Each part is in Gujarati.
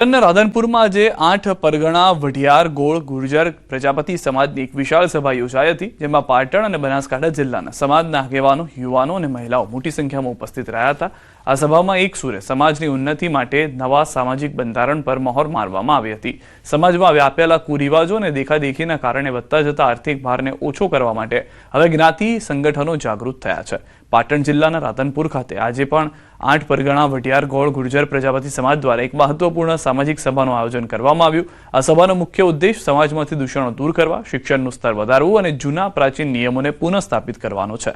રાધનપુરમાં આજે 8 પરગણા વઢિયાર ગોળ ગુર્જર પ્રજાપતિ સમાજની એક વિશાળ સભા યોજાઈ હતી, જેમાં પાટણ અને બનાસકાંઠા જિલ્લાના સમાજના આગેવાનો, યુવાનો અને મહિલાઓ મોટી સંખ્યામાં ઉપસ્થિત રહ્યા હતા। આ સભામાં એક સુરે સમાજની ઉન્નતિ માટે નવા સામાજિક બંધારણ પર મહોર મારવામાં આવી હતી। સમાજમાં વ્યાપેલા કુરિવાજો અને દેખાદેખીના કારણે વધતા જતા આર્થિક ભારને ઓછો કરવા માટે હવે જ્ઞાતિ સંગઠનો જાગૃત થયા છે। પાટણ જિલ્લાના રાધનપુર ખાતે આજે પણ 8 પરગણા વઢિયાર ગોળ ગુર્જર પ્રજાપતિ સમાજ દ્વારા એક મહત્વપૂર્ણ સામાજિક સભાનું આયોજન કરવામાં આવ્યું। આ સભાનો મુખ્ય ઉદ્દેશ સમાજમાંથી દૂષણો દૂર કરવા, શિક્ષણનું સ્તર વધારવું અને જૂના પ્રાચીન નિયમોને પુનઃસ્થાપિત કરવાનો છે।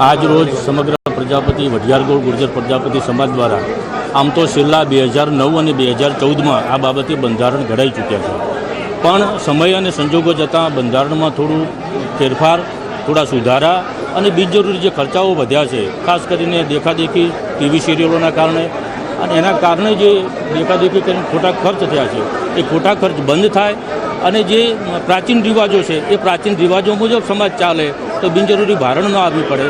आज रोज समग्र प्रजापति वढियार गोळ गुर्जर प्रजापति समाज द्वारा आम तो छेल्ला 2009 અને 2014 में आ बाबते बंधारण घड़ाई चूक्या है, पण समय और संजोगों जता बंधारण में थोड़ू फेरफार, थोड़ा सुधारा और बिनजरूरी जो खर्चाओ वध्या है, खास करीने देखादेखी टीवी सीरियलों कारणे अने एना कारणे जे देखादेखी करीने खोटा खर्च थया छे, ए खोटा खर्च बंद थाय अने जे प्राचीन रिवाजों है ए प्राचीन रिवाजों मुजब समाज चाले तो बिनजरूरी भारण न आवी पड़े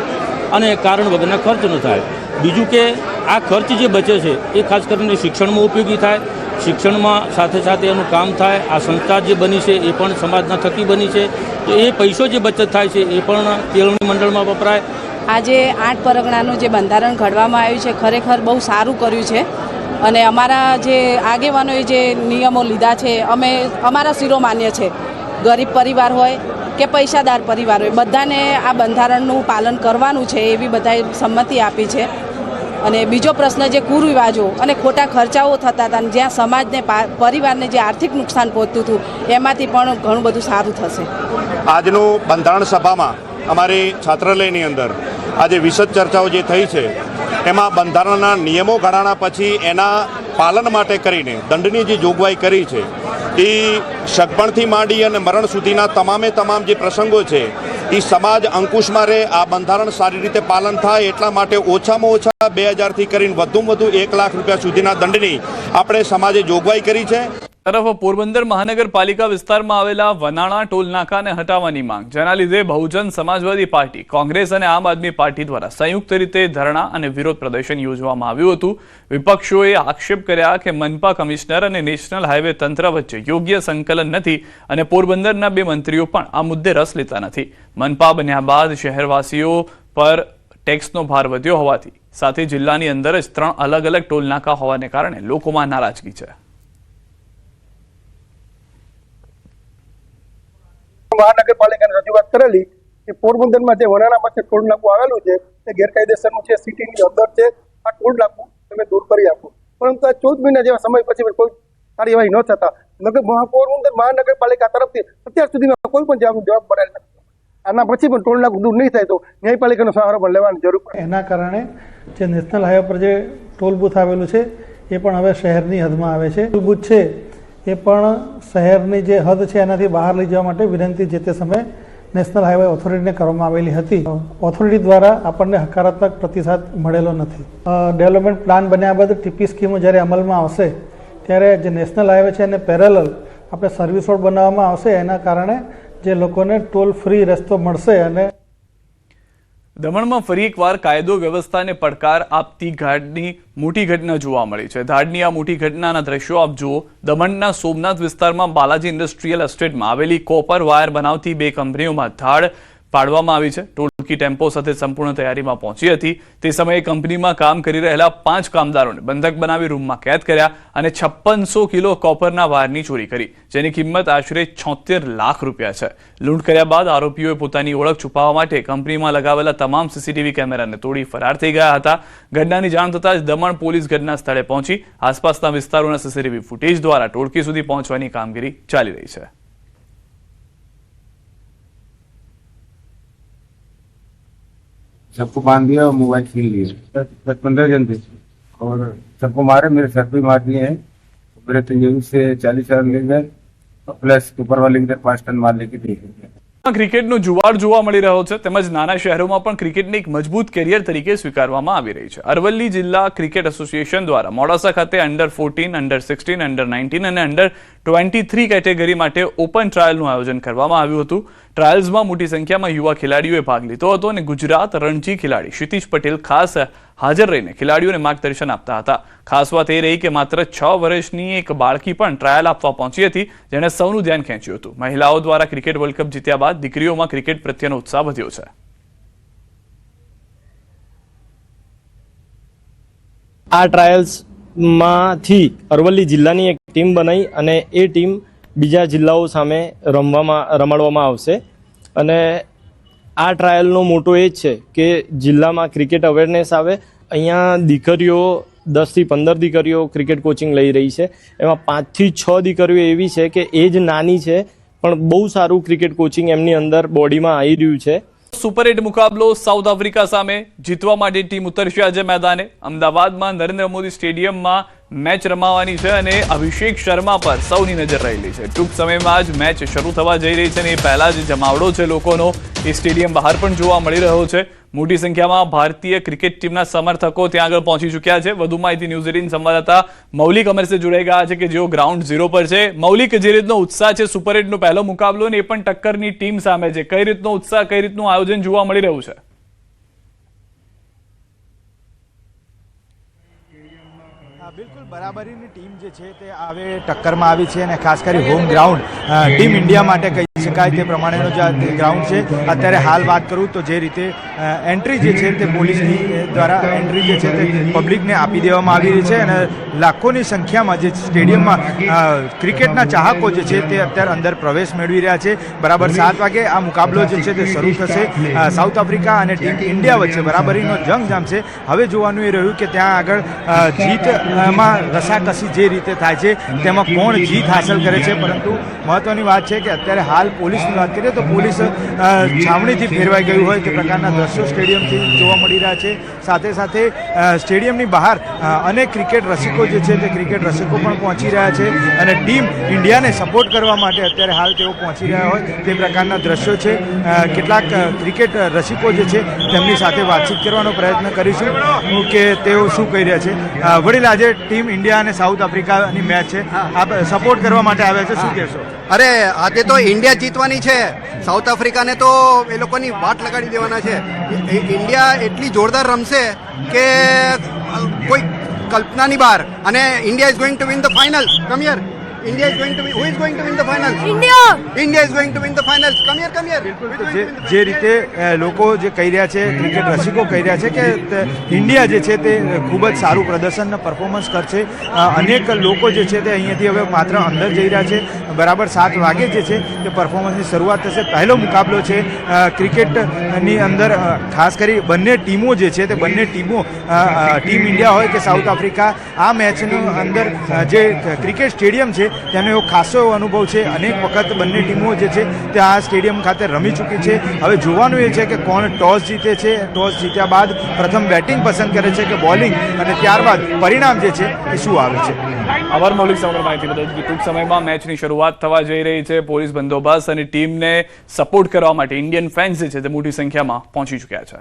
अने कारण वगरना खर्च न थाय। बीजू के आ खर्च जे बचे छे ए खास करीने शिक्षण में उपयोगी थाय, शिक्षण में साथे साथे एनुं काम थाय। आ संस्था जे बनी है ए पण समाजना थकी बनी है, तो ए पैसो जे बचत थाय छे ए पण केळवणी मंडल में वपराय। આજે 8 પરગણાનું જે બંધારણ ઘડવામાં આવ્યું છે ખરેખર બહુ સારું કર્યું છે અને અમારા જે આગેવાનોએ જે નિયમો લીધા છે અમે અમારા શિરોમાન્ય છે। ગરીબ પરિવાર હોય કે પૈસાદાર પરિવાર હોય બધાને આ બંધારણનું પાલન કરવાનું છે એવી બધાએ સંમતિ આપી છે। અને બીજો પ્રશ્ન જે કુરિવાજો અને ખોટા ખર્ચાઓ થતા હતા, જ્યાં સમાજને પરિવારને જે આર્થિક નુકસાન પહોંચતું હતું એમાંથી પણ ઘણું બધું સારું થશે। આજનું બંધારણ સભામાં અમારી છાત્રાલયની અંદર આજે વિશદ ચર્ચાઓ જે થઈ છે એમાં બંધારણના નિયમો ઘડાણા પછી એના પાલન માટે કરીને દંડની જે જોગવાઈ કરી છે એ સગપણથી માંડી અને મરણ સુધીના તમામે તમામ જે પ્રસંગો છે એ સમાજ અંકુશમાં રહે, આ બંધારણ સારી રીતે પાલન થાય એટલા માટે ઓછામાં ઓછા 2000 થી કરીને વધુમાં વધુ 1 લાખ રૂપિયા સુધીના દંડની આપણે સમાજે જોગવાઈ કરી છે। તરફ પોરબંદર મહાનગરપાલિકા વિસ્તારમાં આવેલા વનાણા ટોલ નાકાને હટાવવાની માંગ, જેના લીધે બહુજન સમાજવાદી પાર્ટી, કોંગ્રેસ અને આમ આદમી પાર્ટી દ્વારા સંયુક્ત રીતે ધરણા અને વિરોધ પ્રદર્શન યોજવામાં આવ્યું હતું। વિપક્ષોએ આક્ષેપ કર્યા કે મનપા કમિશનર અને નેશનલ હાઈવે તંત્ર વચ્ચે યોગ્ય સંકલન નથી અને પોરબંદરના 2 મંત્રીઓ પણ આ મુદ્દે રસ લેતા નથી। મનપા બન્યા બાદ શહેરવાસીઓ પર ટેક્સનો ભાર વધ્યો હોવાથી સાથે જિલ્લાની અંદર જ 3 અલગ અલગ ટોલ નાકા હોવાને કારણે લોકોમાં નારાજગી છે। મહાનગરપાલિકાને રજૂઆત કરેલી કે પોરબંદરમાં જે વનાણામાં જે ટોલ નાકું આવેલું છે તે ગેરકાયદેસરનું છે, સિટીની અંદર છે, આ ટોલ નાકું તમે દૂર કરી આપો, પરંતુ આ 14 મહિના જેવા સમય પછી કોઈ કાર્યવાહી ન થતા પોરબંદર મહાનગરપાલિકા તરફથી અત્યાર સુધીમાં કોઈ પણ જવાબ મળેલ નથી। આના પછી પણ ટોલ નાકું દૂર નહીં થાય તો ન્યાયપાલિકાનો સહારો પણ લેવાની જરૂર પડે। એના કારણે જે નેશનલ હાઈવે પર જે ટોલ બૂથ આવેલું છે એ પણ હવે શહેરની હદમાં આવે છે। ટોલ બૂથ છે એ પણ શહેરની જે હદ છે એનાથી બહાર લઈ જવા માટે વિનંતી જે તે સમયે નેશનલ હાઈવે ઓથોરિટીને કરવામાં આવેલી હતી। ઓથોરિટી દ્વારા આપણને હકારાત્મક પ્રતિસાદ મળેલો નથી। ડેવલપમેન્ટ પ્લાન બન્યા બાદ ટીપી સ્કીમો જ્યારે અમલમાં આવશે ત્યારે જે નેશનલ હાઈવે છે એને પેરેલલ આપણે સર્વિસ રોડ બનાવવામાં આવશે, એના કારણે જે લોકોને ટોલ ફ્રી રસ્તો મળશે। અને દમણમાં ફરી એકવાર કાયદો વ્યવસ્થાને પડકાર આપતી ધાડની મોટી ઘટના જોવા મળી છે। ધાડની આ મોટી ઘટનાના દ્રશ્યો આપ જુઓ। દમણના સોમનાથ વિસ્તારમાં બાલાજી ઇન્ડસ્ટ્રીયલ એસ્ટેટમાં આવેલી કોપર વાયર બનાવતી 2 કંપનીઓમાં ધાડ પાડવામાં આવી છે। ટોળકી ટેમ્પો સાથે સંપૂર્ણ તૈયારીમાં પહોંચી હતી। તે સમયે કંપનીમાં કામ કરી રહેલા 5 કામદારોને બંધક બનાવી રૂમમાં કેદ કર્યા અને 5600 કિલો કોપરના વાયરની ચોરી કરી, જેની કિંમત આશરે 76 લાખ રૂપિયા છે। લૂંટ કર્યા બાદ આરોપીઓએ પોતાની ઓળખ છુપાવવા માટે કંપનીમાં લગાવેલા તમામ સીસીટીવી કેમેરાને તોડી ફરાર થઈ ગયા હતા। ઘટનાની જાણ થતાં જ દમણ પોલીસ ઘટના સ્થળે પહોંચી આસપાસના વિસ્તારોના સીસીટીવી ફૂટેજ દ્વારા ટોળકી સુધી પહોંચવાની કામગીરી ચાલી રહી છે। सबको बांध दिया और मोबाइल छीन लिए। 10-15 जन थे और सबको मारे, मेरे सर भी मार दिए हैं। मेरे तंजूर से 40,000 ले गए और प्लस ऊपर वाले की 5 टन मार लेके दे गए। ક્રિકેટનો જુવાળ જોવા મળી રહ્યો છે, તેમજ નાના શહેરોમાં પણ ક્રિકેટને એક મજબૂત કેરિયર તરીકે સ્વીકારવામાં આવી રહી છે। અરવલ્લી જિલ્લા ક્રિકેટ એસોસિએશન દ્વારા મોડાસા ખાતે અંડર 14, અંડર 16, અંડર 19 અને અંડર 23 કેટેગરી માટે ઓપન ટ્રાયલનું આયોજન કરવામાં આવ્યું હતું। ટ્રાયલ્સમાં મોટી સંખ્યામાં યુવા ખેલાડીઓએ ભાગ લીધો હતો અને ગુજરાત રણજી ખેલાડી ક્ષિતિજ પટેલ ખાસ હાજર રહીને ખેલાડીઓને માર્ગદર્શન આપતા હતા. ખાસ વાત એ રહી કે માત્ર 6 વર્ષની એક બાળકી પણ ટ્રાયલ આપવા પહોંચી હતી, જેણે સૌનું ધ્યાન ખેંચ્યું હતું. મહિલાઓ દ્વારા ક્રિકેટ વર્લ્ડ કપ જીત્યા બાદ દીકરીઓમાં ક્રિકેટ પ્રત્યેનો ઉત્સાહ વધ્યો છે. આ ટ્રાયલ્સમાંથી અરવલ્લી જિલ્લાની એક ટીમ બનાવી અને એ ટીમ બીજા જિલ્લાઓ સામે રમાડવામાં આવશે. અને આ ટ્રાયલનો મોટો એ જ છે કે જિલ્લામાં ક્રિકેટ અવેરનેસ આવે. અહીંયા દીકરીઓ 10 થી 15 દીકરીઓ ક્રિકેટ કોચિંગ લઈ રહી છે. એમાં 5 થી 6 દીકરીઓ એવી છે કે એજ નાની છે પણ બહુ સારું ક્રિકેટ કોચિંગ એમની અંદર બોડીમાં આવી રહ્યું છે. સુપર 8 મુકાબલો સાઉથ આફ્રિકા સામે જીતવા માટે ટીમ ઉતરશે આજે મેદાને. અમદાવાદમાં નરેન્દ્ર મોદી સ્ટેડિયમમાં મેચ રમાવાની છે અને અભિષેક શર્મા પર સૌની નજર રહેલી છે. ટૂંક સમયમાં જ મેચ શરૂ થવા જઈ રહી છે અને એ પહેલા જ જમાવડો છે લોકોનો એ સ્ટેડિયમ બહાર પણ જોવા મળી રહ્યો છે. મોટી સંખ્યામાં ભારતીય ક્રિકેટ ટીમના સમર્થકો ત્યાં આગળ પહોંચી ચૂક્યા છે. વધુ માહિતી ન્યૂઝ 18 સંવાદદાતા મૌલિક અમરસે જોડાઈ ગયા છે કે જેઓ ગ્રાઉન્ડ ઝીરો પર છે. મૌલિક, જે રીતનો ઉત્સાહ છે સુપર 8 નો પહેલો મુકાબલો ને એ પણ ટક્કરની ટીમ સામે છે, કઈ રીતનો ઉત્સાહ, કઈ રીતનું આયોજન જોવા મળી રહ્યું છે? બિલકુલ બરાબરીની ટીમ જે છે તે હવે ટક્કરમાં આવી છે અને ખાસ કરી હોમ ગ્રાઉન્ડ ટીમ ઇન્ડિયા માટે કહી શકાય તે પ્રમાણેનો જે ગ્રાઉન્ડ છે. અત્યારે હાલ વાત કરું તો જે રીતે એન્ટ્રી જે છે તે પોલીસની દ્વારા એન્ટ્રી જે છે તે પબ્લિકને આપી દેવામાં આવી રહી છે અને લાખોની સંખ્યામાં જે સ્ટેડિયમમાં ક્રિકેટના ચાહકો જે છે તે અત્યારે અંદર પ્રવેશ મેળવી રહ્યા છે. બરાબર 7 વાગે આ મુકાબલો જે છે તે શરૂ થશે. સાઉથ આફ્રિકા અને ટીમ ઇન્ડિયા વચ્ચે બરાબરીનો જંગ જામશે. હવે જોવાનું એ રહ્યું કે ત્યાં આગળ જીતમાં રસાકસી જે રીતે થાય છે તેમાં કોણ જીત હાંસલ કરે છે. પરંતુ મહત્વની વાત છે કે અત્યારે હાલ પોલીસની વાત કરીએ તો પોલીસ છાવણીથી ફેરવાઈ ગયું હોય તે પ્રકારના દ્રશ્યો સ્ટેડિયમથી જોવા મળી રહ્યા છે. સાથે સાથે સ્ટેડિયમની બહાર અનેક ક્રિકેટ રસિકો જે છે તે ક્રિકેટ રસિકો પણ પહોંચી રહ્યા છે અને ટીમ ઇન્ડિયાને સપોર્ટ કરવા માટે અત્યારે હાલ તેઓ પહોંચી રહ્યા હોય તે પ્રકારના દ્રશ્યો છે. કેટલાક ક્રિકેટ રસિકો જે છે તેમની સાથે વાતચીત કરવાનો પ્રયત્ન કરીશું કે તેઓ શું કહી રહ્યા છે. વડીલ, આજે ટીમ ઇન્ડિયા અને સાઉથ આફ્રિકાની મેચ છે, આપ સપોર્ટ કરવા માટે આવ્યા છે, શું કહેશો? અરે આજે તો ઇન્ડિયા જીતવાની છે. સાઉથ આફ્રિકાને તો એ લોકોની વાટ લગાડી દેવાના છે. ઇન્ડિયા એટલી જોરદાર રમશે કે કોઈ કલ્પનાની બહાર. અને India is going to win the final. Come here. India is going to win. Who is going to win the finals? India is going to win the finals. Come here, come here. જે રીતે લોકો જે કહી રહ્યા છે, ક્રિકેટ રસિકો કહી રહ્યા છે કે ઇન્ડિયા જે છે તે ખૂબ જ સારું પ્રદર્શન પરફોર્મન્સ કરશે. અનેક લોકો જે છે તે અહીંયાથી હવે માત્ર અંદર જઈ રહ્યા છે. બરાબર 7 વાગે જે છે તે પરફોર્મન્સની શરૂઆત થશે. પહેલો મુકાબલો છે ક્રિકેટની અંદર. ખાસ કરી બંને ટીમો જે છે તે બંને ટીમો ટીમ ઇન્ડિયા હોય કે સાઉથ આફ્રિકા, આ મેચની અંદર જે ક્રિકેટ સ્ટેડિયમ છે તેનો એવો ખાસો એવો અનુભવ છે. અનેક વખત બંને ટીમો જે છે તે આ સ્ટેડિયમ ખાતે રમી ચૂકી છે. હવે જોવાનું એ છે કે કોણ ટોસ જીતે છે. ટોસ જીત્યા બાદ પ્રથમ બેટિંગ પસંદ કરે છે કે બોલિંગ, અને ત્યારબાદ પરિણામ જે છે એ શું આવે છે. આભાર મૌલિક, સમગ્ર માહિતી બદલ. ટૂંક સમયમાં મેચની શરૂઆત થવા જઈ રહી છે. પોલીસ બંદોબસ્ત અને ટીમને સપોર્ટ કરવા માટે ઇન્ડિયન ફેન્સ જે છે તે મોટી સંખ્યામાં પહોંચી ચૂક્યા છે.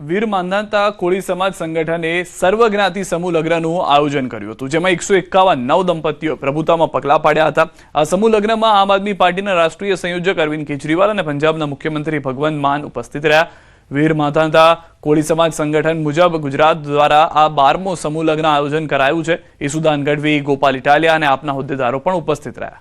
વીર માંધાતા કોળી સમાજ સંગઠને સર્વજ્ઞાતિ સમૂહ લગ્નનું આયોજન કર્યું હતું, જેમાં 151 દંપતીઓ પ્રભુતામાં પગલાં પાડ્યા હતા. આ સમૂહ લગ્નમાં આમ આદમી પાર્ટીના રાષ્ટ્રીય સંયોજક અરવિંદ કેજરીવાલ અને પંજાબના મુખ્યમંત્રી ભગવંત માન ઉપસ્થિત રહ્યા. વીર માંધાતા કોળી સમાજ સંગઠન મુજબ ગુજરાત દ્વારા આ 12મો સમૂહ લગ્ન આયોજન કરાયું છે. ઈસુદાન ગઢવી, ગોપાલ ઇટાલિયા અને આપના હોદ્દેદારો પણ ઉપસ્થિત રહ્યા.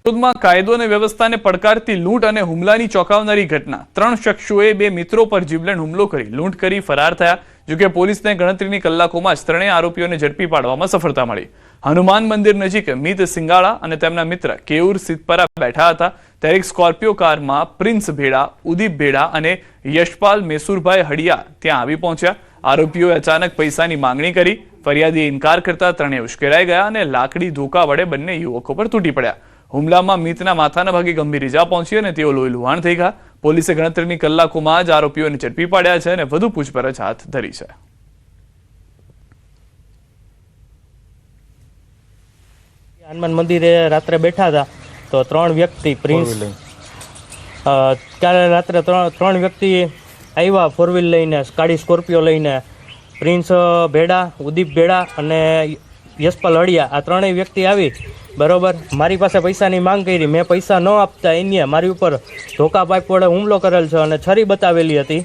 સુરતમાં કાયદો અને વ્યવસ્થાને પડકારતી લૂંટ અને હુમલાની ચોંકાવનારી ઘટના. 3 શખ્સોએ 2 મિત્રો પર જીવલેણ હુમલો કરી લૂંટ કરી ફરાર થયા. જોકે પોલીસને ગણતરીની કલાકોમાં જ 3 આરોપીઓને ઝડપી પાડવામાં સફળતા મળી. હનુમાન મંદિર નજીક મિત સિંગાળા અને તેમના મિત્ર કેયુર સિદ્ધપરા બેઠા હતા. ત્યારે એક સ્કોર્પિયો કારમાં પ્રિન્સ ભેડા, ઉદીપ ભેડા અને યશપાલ મેસુરભાઈ હડિયા ત્યાં આવી પહોંચ્યા. આરોપીઓએ અચાનક પૈસાની માંગણી કરી. ફરિયાદીએ ઇનકાર કરતા 3 ઉશ્કેરાઈ ગયા અને લાકડી ધોકા વડે બંને યુવકો પર તૂટી પડ્યા. હુમલામાં મિતના માથાના ભાગે ગંભીર ઇજા પહોંચી અને તેઓ લોહી લુહાણ થઈ ગયા. પોલીસે ગણતરીની કલાકોમાં જ આરોપીઓને ઝડપી પાડ્યા છે અને વધુ પૂછપરછ હાથ ધરી છે. હનુમાન મંદિરે રાત્રે બેઠા હતા તો 3 વ્યક્તિ પ્રિન્સ ત્યારે રાત્રે 3 વ્યક્તિ આવ્યા 4 વ્હીલ લઈને, ગાડી સ્કોર્પિયો લઈને. પ્રિન્સ ભેડા, ઉદીપ ભેડા અને યશપાલ હળિયા આ ત્રણેય વ્યક્તિ આવી બરોબર મારી પાસે પૈસાની માંગ કરી, મેં પૈસા ન આપતા એને મારી ઉપર ધોકા પાઇપ વડે હુમલો કરેલ છે અને છરી બતાવેલી હતી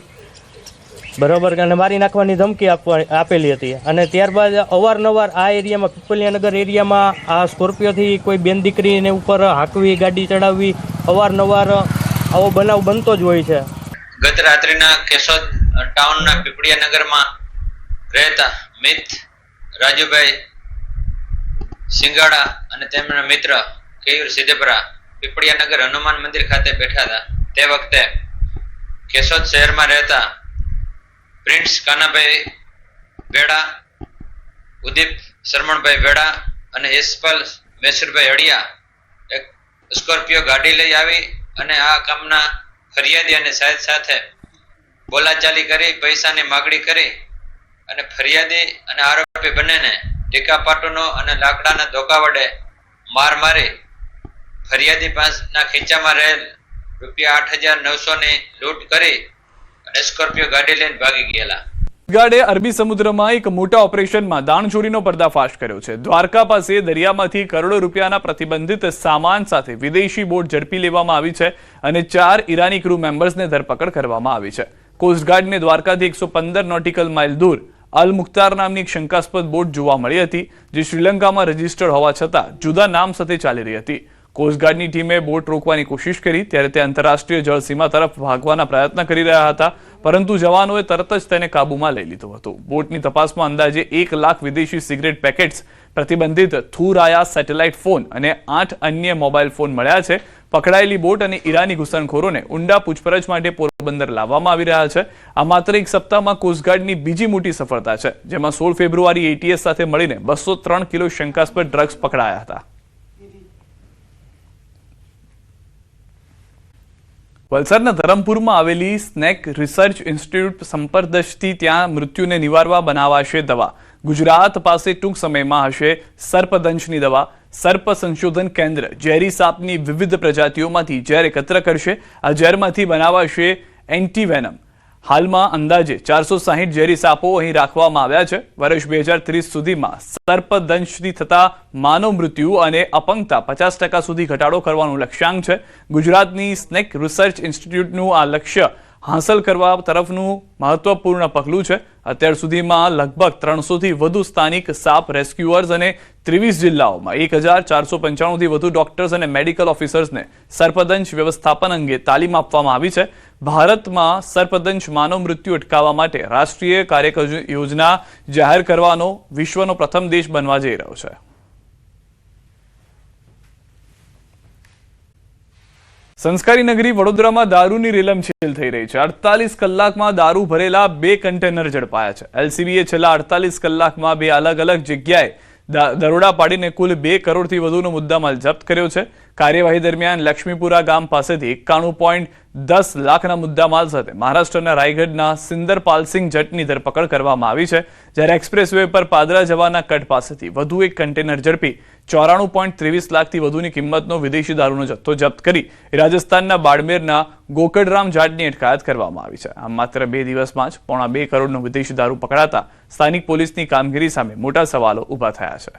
બરોબર, અને મારી નાખવાની ધમકી આપેલી હતી. અને ત્યારબાદ અવારનવાર આ એરિયામાં પીપલિયાનગર એરિયામાં આ સ્કોર્પિયોથી કોઈ બેન દીકરીને ઉપર હાંકવી, ગાડી ચડાવવી, અવારનવાર આવો બનાવ બનતો જ હોય છે. ગત રાત્રિના કેશોદ ટાઉનના પીપળિયાનગરમાં રહેતા મિત રાજુભાઈ સિંગાડા અને તેમના મિત્ર કેયુર સિદ્ધપરા પીપળિયાનગર હનુમાન મંદિર ખાતે બેઠા હતા. તે વખતે કેશોદ શહેરમાં રહેતા પ્રિન્સ કાનાભાઈ વેડા, ઉદીપ શરમણભાઈ વેડા અને યશપાલ મેસુરભાઈ હળિયા એક સ્કોર્પિયો ગાડી લઈ આવી અને આ કામના ફરિયાદી અને સાહેબ સાથે બોલાચાલી કરી, પૈસાની માગણી કરી અને ફરિયાદી અને આરોપી બંનેને ટીકા પાટુનો અને લાકડાના ધોકા વડે માર મારી ફરિયાદી પાસેના ખીચામાં રહેલ ₹8,900 ની લૂંટ કરી અને સ્કોર્પિયો ગાડી લઈને ભાગી ગયેલા. ગાર્ડે અરબી સમુદ્રમાં એક મોટા ઓપરેશનમાં દાણચોરીનો પર્દાફાશ કર્યો છે. દ્વારકા પાસે દરિયામાંથી કરોડો રૂપિયાના પ્રતિબંધિત સામાન સાથે વિદેશી બોટ ઝડપી લેવામાં આવી છે અને 4 ઈરાની ક્રૂ મેમ્બર્સને ધરપકડ કરવામાં આવી છે. કોસ્ટગાર્ડને દ્વારકાથી 115 નોટિકલ માઇલ દૂર અલ મુખ્તાર નામની એક શંકાસ્પદ બોટ જોવા મળી હતી, જે શ્રીલંકામાં રજીસ્ટર્ડ હોવા છતાં જુદા નામ સાથે ચાલી રહી હતી. કોસ્ટગાર્ડની ટીમે બોટ રોકવાની કોશિશ કરી ત્યારે તે આંતરરાષ્ટ્રીય જળસીમા તરફ ભાગવાના પ્રયત્ન કરી રહ્યા હતા, પરંતુ જવાનોએ તરત જ તેને કાબૂમાં લઈ લીધો હતો. બોટની તપાસમાં અંદાજે 1 લાખ વિદેશી સિગરેટ પેકેટ્સ, પ્રતિબંધિત થુરાયા સેટેલાઇટ ફોન અને 8 અન્ય મોબાઈલ ફોન મળ્યા છે. પકડાયેલી બોટ અને ઈરાની ઘૂસણખોરોને ઊંડા પૂછપરછ માટે પોરબંદર લાવવામાં આવી રહ્યા છે. આ માત્ર એક સપ્તાહમાં કોસ્ટગાર્ડની બીજી મોટી સફળતા છે, જેમાં 16 ફેબ્રુઆરી ATS સાથે મળીને 203 કિલો શંકાસ્પદ ડ્રગ્સ પકડાયા હતા. વલસાડના ધરમપુરમાં આવેલી સ્નેક રિસર્ચ ઇન્સ્ટિટ્યૂટ સંપર્કદર્શથી ત્યાં મૃત્યુને નિવારવા બનાવાશે દવા. ગુજરાત પાસે ટૂંક સમયમાં હશે સર્પદંશની દવા. સર્પ સંશોધન કેન્દ્ર ઝેરી સાપની વિવિધ પ્રજાતિઓમાંથી ઝેર એકત્ર કરશે. આ ઝેરમાંથી બનાવાશે એન્ટીવેનમ. હાલમાં અંદાજે 460 ઝેરી સાપો અહીં રાખવામાં આવ્યા છે. વર્ષ 2030 સુધીમાં સર્પદંશથી થતા માનવ મૃત્યુ અને અપંગતા 50% સુધી ઘટાડો કરવાનું લક્ષ્યાંક છે. ગુજરાતની સ્નેક રિસર્ચ ઇન્સ્ટિટ્યૂટનું આ લક્ષ્ય હાંસલ કરવા તરફનું મહત્વપૂર્ણ પગલું છે. અત્યાર સુધીમાં લગભગ 300થી વધુ સ્થાનિક સાપ રેસ્ક્યુઅર્સ અને 23 જિલ્લાઓમાં 1495થી વધુ ડોક્ટર્સ અને મેડિકલ ઓફિસર્સને સર્પદંશ વ્યવસ્થાપન અંગે તાલીમ આપવામાં આવી છે. ભારતમાં સર્પદંશ માનવ મૃત્યુ અટકાવવા માટે રાષ્ટ્રીય કાર્યયોજના જાહેર કરવાનો વિશ્વનો પ્રથમ દેશ બનવા જઈ રહ્યો છે. સંસ્કારી નગરી વડોદરામાં દારૂની રેલમછેલ થઈ રહી છે. 48 કલાકમાં દારૂ ભરેલા 2 કન્ટેનર ઝડપાયા છે. LCBએ છેલ્લા 48 કલાકમાં 2 અલગ અલગ જગ્યાએ દરોડા પાડીને કુલ 2 કરોડથી વધુનો મુદ્દામાલ જપ્ત કર્યો છે. કાર્યવાહી દરમિયાન લક્ષ્મીપુરા ગામ પાસેથી 91.10 લાખના મુદ્દામાલ સાથે મહારાષ્ટ્રના રાયગઢના સિંદરપાલસિંહ જટની ધરપકડ કરવામાં આવી છે. જ્યારે એક્સપ્રેસ વે પર પાદરા જવાના કટ પાસેથી વધુ 1 કન્ટેનર ઝડપી 94.23 લાખથી વધુની કિંમતનો વિદેશી દારૂનો જથ્થો જપ્ત કરી રાજસ્થાનના બાડમેરના ગોકળરામ જાટની અટકાયત કરવામાં આવી છે. આમ માત્ર 2 દિવસમાં જ 2.25 કરોડનો વિદેશી દારૂ પકડાતા સ્થાનિક પોલીસની કામગીરી સામે મોટા સવાલો ઊભા થયા છે.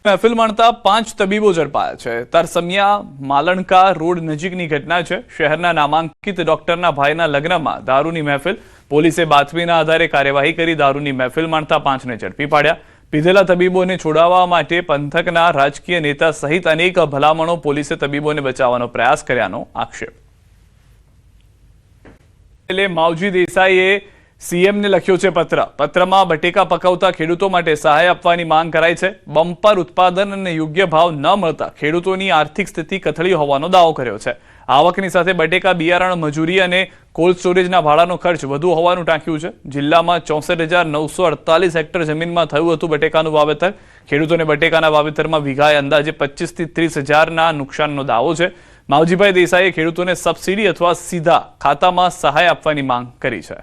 મહેફિલ માણતા 5 તબીબો ઝડપાયા છે. તરસમિયા માલણકા રોડ નજીકની ઘટના છે. શહેરના નામાંકિત ડોક્ટરના ભાઈના લગ્નમાં દારૂની મહેફિલ. પોલીસે બાતમીના આધારે કાર્યવાહી કરી દારૂની મહેફિલ માણતા 5ને ઝડપી પાડ્યા. પીધેલા તબીબોને છોડાવવા માટે પંથકના રાજકીય નેતા સહિત અનેક ભલામણો પોલીસે તબીબોને બચાવવાનો પ્રયાસ કર્યાનો આક્ષેપ. માવજી દેસાઈએ સીએમને લખ્યો છે પત્ર. પત્રમાં બટેકા પકવતા ખેડૂતો માટે સહાય આપવાની માંગ કરાઈ છે. બમ્પર ઉત્પાદન અને યોગ્ય ભાવ ન મળતા ખેડૂતોની આર્થિક સ્થિતિ કથળી હોવાનો દાવો કર્યો છે. આવકની સાથે બટેકા બિયારણ, મજૂરી અને કોલ્ડ સ્ટોરેજના ભાડાનો ખર્ચ વધુ હોવાનું ટાંક્યું છે. જિલ્લામાં 64,948 હેક્ટર જમીનમાં થયું હતું બટેકાનું વાવેતર. ખેડૂતોને બટેકાના વાવેતરમાં વીઘાએ અંદાજે 25,000 થી 30,000ના નુકસાનનો દાવો છે. માવજીભાઈ દેસાઈએ ખેડૂતોને સબસિડી અથવા સીધા ખાતામાં સહાય આપવાની માંગ કરી છે.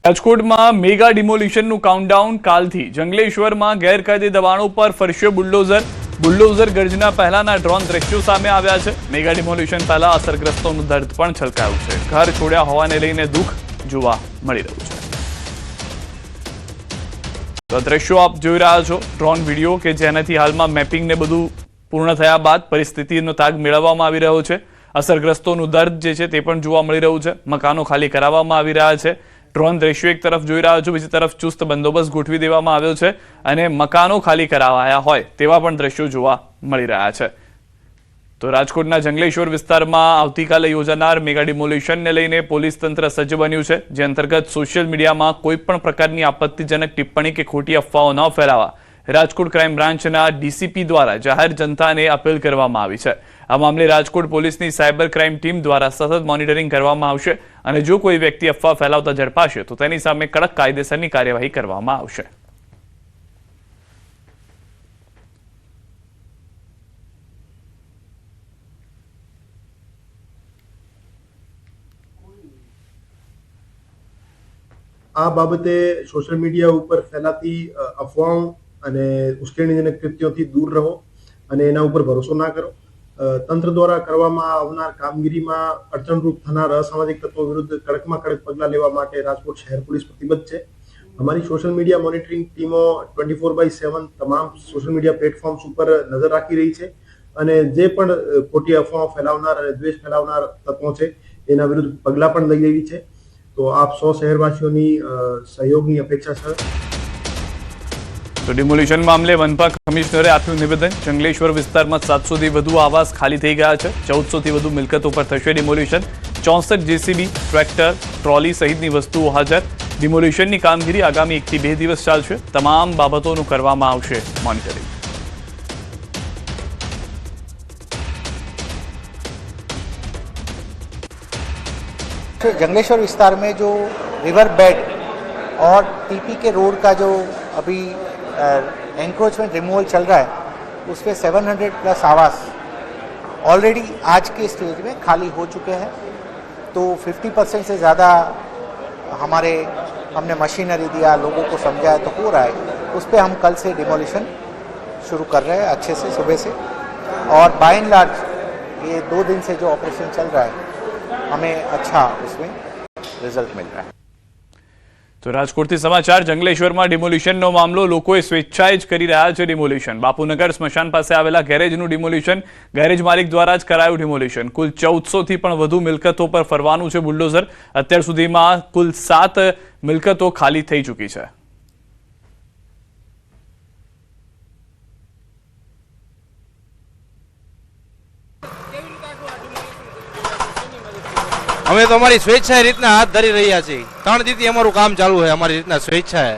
રાજકોટમાં મેગા ડિમોલિશનનું કાઉન્ટડાઉન કાલથી. જંગલેશ્વરમાં ગેરકાયદે દબાણો પર ફરશે બુલડોઝર. બુલડોઝર ગર્જના પહેલાના ડ્રોન દ્રશ્યો સામે આવ્યા છે. મેગા ડિમોલિશન પહેલા અસરગ્રસ્તોનું દર્દ પણ છલકાયું છે. ઘર છોડ્યા હોવાને લઈને દુઃખ જોવા મળી રહ્યું છે. તો દ્રશ્યો આપ જોઈ રહ્યા છો, ડ્રોન વિડીયો કે જેનાથી હાલમાં મેપિંગ ને બધું પૂર્ણ થયા બાદ પરિસ્થિતિનો તાગ મેળવવામાં આવી રહ્યો છે. અસરગ્રસ્તોનું દર્દ જે છે તે પણ જોવા મળી રહ્યું છે. મકાનો ખાલી કરાવવામાં આવી રહ્યા છે. ડ્રોન દ્રશ્યો એક તરફ જોઈ રહ્યા છો, બીજી તરફ ચુસ્ત બંદોબસ્ત ગોઠવી દેવામાં આવ્યો છે અને મકાનો ખાલી કરાવાયા હોય તેવા પણ દ્રશ્યો જોવા મળી રહ્યા છે. તો રાજકોટના જંગલેશ્વર વિસ્તારમાં આવતીકાલે યોજાનાર મેગા ડિમોલિશનને લઈને પોલીસ તંત્ર સજ્જ બન્યું છે, જે અંતર્ગત સોશિયલ મીડિયામાં કોઈ પણ પ્રકારની આપત્તિજનક ટિપ્પણી કે ખોટી અફવાઓ ન ફેલાવા રાજકોટ ક્રાઇમ બ્રાન્ચના ડીસીપી દ્વારા જાહેર જનતાને અપીલ કરવામાં આવી છે. આ મામલે રાજકોટ પોલીસની સાયબર ક્રાઇમ ટીમ દ્વારા સતત મોનિટરિંગ કરવામાં આવશે અને જો કોઈ વ્યક્તિ અફવા ફેલાવતા ઝડપાશે તો તેની સામે કડક કાયદેસરની કાર્યવાહી કરવામાં આવશે. આ બાબતે સોશિયલ મીડિયા ઉપર ફેલાતી અફવાઓ અને ઉશ્કેરણીજનક કૃત્યોથી દૂર રહો અને એના ઉપર ભરોસો ના કરો. તંત્ર દ્વારા કરવામાં આવનાર કામગીરીમાં અડચણરૂપ થનાર અસામાજિક તત્વો વિરુદ્ધ કડકમાં કડક પગલાં લેવા માટે રાજકોટ શહેર પોલીસ પ્રતિબદ્ધ છે. અમારી સોશિયલ મીડિયા મોનિટરિંગ ટીમો 24/7 તમામ સોશિયલ મીડિયા પ્લેટફોર્મ્સ ઉપર નજર રાખી રહી છે અને જે પણ ખોટી અફવાઓ ફેલાવનાર અને દ્વેષ ફેલાવનાર તત્વો છે એના વિરુદ્ધ પગલાં પણ લઈ રહી છે. તો આપ સૌ શહેરવાસીઓની સહયોગની અપેક્ષા છે. તો ડિમોલિશન મામલે મનપા કમિશનરે આપ્યું નિવેદન. જંગલેશ્વર વિસ્તારમાં 700 થી વધુ આવાસ ખાલી થઈ ગયા છે. 1400 થી વધુ મિલકતો પર થશે ડિમોલિશન. 64 જેસીબી, ટ્રેક્ટર, ટ્રોલી સહિતની વસ્તુઓ હાજર. ડિમોલિશનની કામગીરી આગામી 1 થી 2 દિવસ ચાલશે. તમામ બાબતોનું કરવામાં આવશે મોનિટરિંગ. जंगलेश्वर विस्तार में जो रिवर बेड और टीपी के रोड का जो अभी एंक्रोचमेंट रिमूवल चल रहा है उस पर 700 प्लस आवास ऑलरेडी आज के स्टेज में खाली हो चुके हैं. तो 50% से ज़्यादा हमने मशीनरी दिया, लोगों को समझाया, तो हो रहा है. उस पर हम कल से डिमोलिशन शुरू कर रहे हैं अच्छे से सुबह से. और बाय एंड लार्ज ये 2 दिन से जो ऑपरेशन चल रहा है हमें अच्छा उसमें रिजल्ट मिल रहा है. તો રાજકોટથી સમાચાર. જંગલેશ્વરમાં ડિમોલિશનનો મામલો લોકોએ સ્વેચ્છાએ જ કરી રહ્યા છે ડિમોલિશન. બાપુનગર સ્મશાન પાસે આવેલા ગેરેજનું ડિમોલિશન ગેરેજ માલિક દ્વારા જ કરાયું ડિમોલિશન. કુલ 1400 થી પણ વધુ મિલકતો પર ફરવાનું છે બુલડોઝર. અત્યાર સુધીમાં કુલ 7 મિલકતો ખાલી થઈ ચૂકી છે. અમે તો અમારી સ્વેચ્છાએ રીતના હાથ ધરી રહ્યા છીએ. 3 દીથી અમારું કામ ચાલુ છે અમારી રીતના સ્વેચ્છાએ.